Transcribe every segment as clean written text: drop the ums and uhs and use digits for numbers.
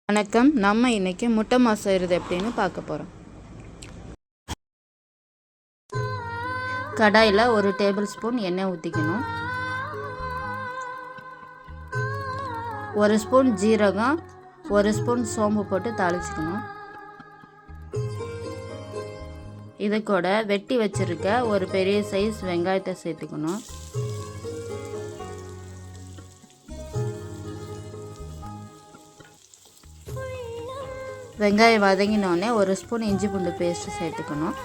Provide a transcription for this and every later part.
வணக்கம். நம்ம இன்னைக்கு முட்டை மாஸ் செய்கிறது எப்படின்னு பார்க்க போகிறோம். கடாயில் 1 டேபிள் ஸ்பூன் எண்ணெய் ஊற்றிக்கணும். 1 ஸ்பூன் ஜீரகம், 1 ஸ்பூன் சோம்பு போட்டு தாளிச்சுக்கணும். இது கூட வெட்டி வச்சுருக்க ஒரு பெரிய சைஸ் வெங்காயத்தை சேர்த்துக்கணும். வெங்காயம் வதங்கினோடனே 1 ஸ்பூன் இஞ்சி பூண்டு பேஸ்ட்டு சேர்த்துக்கணும்.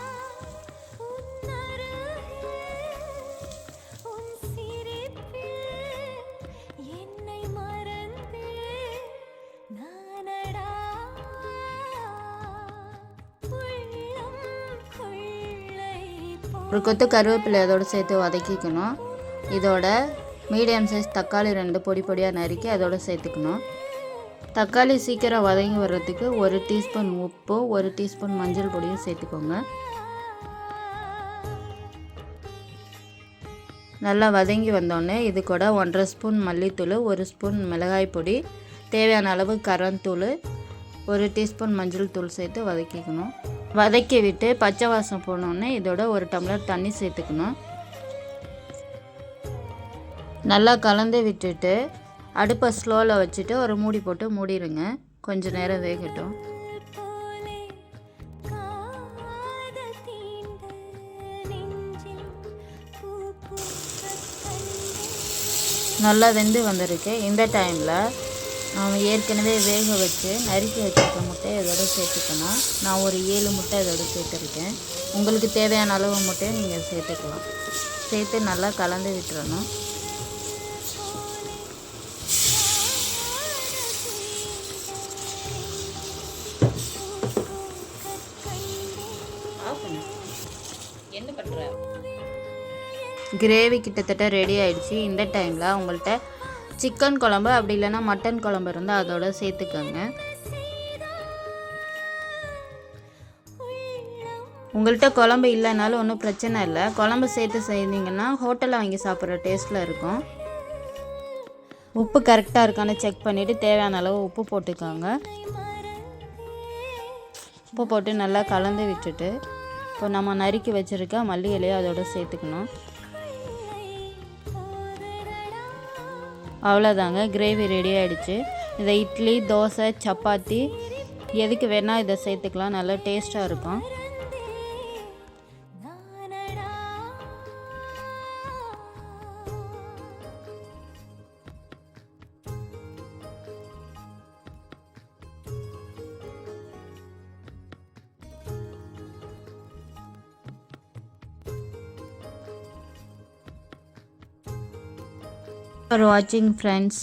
ஒரு கொத்து கருவேப்பிலை அதோடு சேர்த்து வதக்கிக்கணும். இதோட மீடியம் சைஸ் தக்காளி 2 பொடி பொடியாக நறுக்கி அதோடு சேர்த்துக்கணும். தக்காளி சீக்கிரம் வதங்கி வர்றதுக்கு 1 டீஸ்பூன் உப்பு, 1 டீஸ்பூன் மஞ்சள் பொடியும் சேர்த்துக்கோங்க. நல்லா வதங்கி வந்தோடனே இது கூட 1.5 ஸ்பூன் மல்லித்தூள், 1 ஸ்பூன் மிளகாய் பொடி, தேவையான அளவு கரந்தூள், 1 டீஸ்பூன் மஞ்சள் தூள் சேர்த்து வதக்கிக்கணும். வதக்கி விட்டு பச்சை வாசம் போனோடனே இதோட 1 டம்ளர் தண்ணி சேர்த்துக்கணும். நல்லா கலந்து விட்டுட்டு அடுப்பை ஸ்லோவில் வச்சுட்டு ஒரு மூடி போட்டு மூடிடுங்க. கொஞ்சம் நேரம் வேகட்டும். நல்லா வெந்து வந்திருக்கு. இந்த டைமில் நாம் ஏற்கனவே வேக வச்சு நறுக்கி வச்சுருக்க முட்டை இதோட சேர்த்துக்கணும். நான் ஒரு 7 முட்டை இதோட சேர்த்துருக்கேன். உங்களுக்கு தேவையான அளவு முட்டையை நீங்கள் சேர்த்துக்கலாம். சேர்த்து நல்லா கலந்து விட்டுறணும். என்ன பண்ணுற? கிரேவி கிட்டத்தட்ட ரெடி ஆயிடுச்சு. இந்த டைமில் உங்கள்கிட்ட சிக்கன் குழம்பு அப்படி இல்லைன்னா மட்டன் குழம்பு இருந்தால் அதோட சேர்த்துக்கோங்க. உங்கள்கிட்ட குழம்பு இல்லைனாலும் ஒன்றும் பிரச்சனை இல்லை. குழம்பு சேர்த்து செய்தீங்கன்னா ஹோட்டலில் வாங்கி சாப்பிட்ற டேஸ்ட்டில் இருக்கும். உப்பு கரெக்டாக இருக்கான்னு செக் பண்ணிவிட்டு தேவையான அளவு உப்பு போட்டுக்கோங்க. உப்பு போட்டு நல்லா கலந்து விட்டுட்டு இப்போ நம்ம நறுக்கி வச்சுருக்க மல்லி இலையை அதோட சேர்த்துக்கணும். அவ்வளோதாங்க, கிரேவி ரெடி ஆகிடுச்சு. இதை இட்லி, தோசை, சப்பாத்தி எதுக்கு வேணால் இதை சேர்த்துக்கலாம். நல்லா டேஸ்ட்டாக இருக்கும். For watching, friends.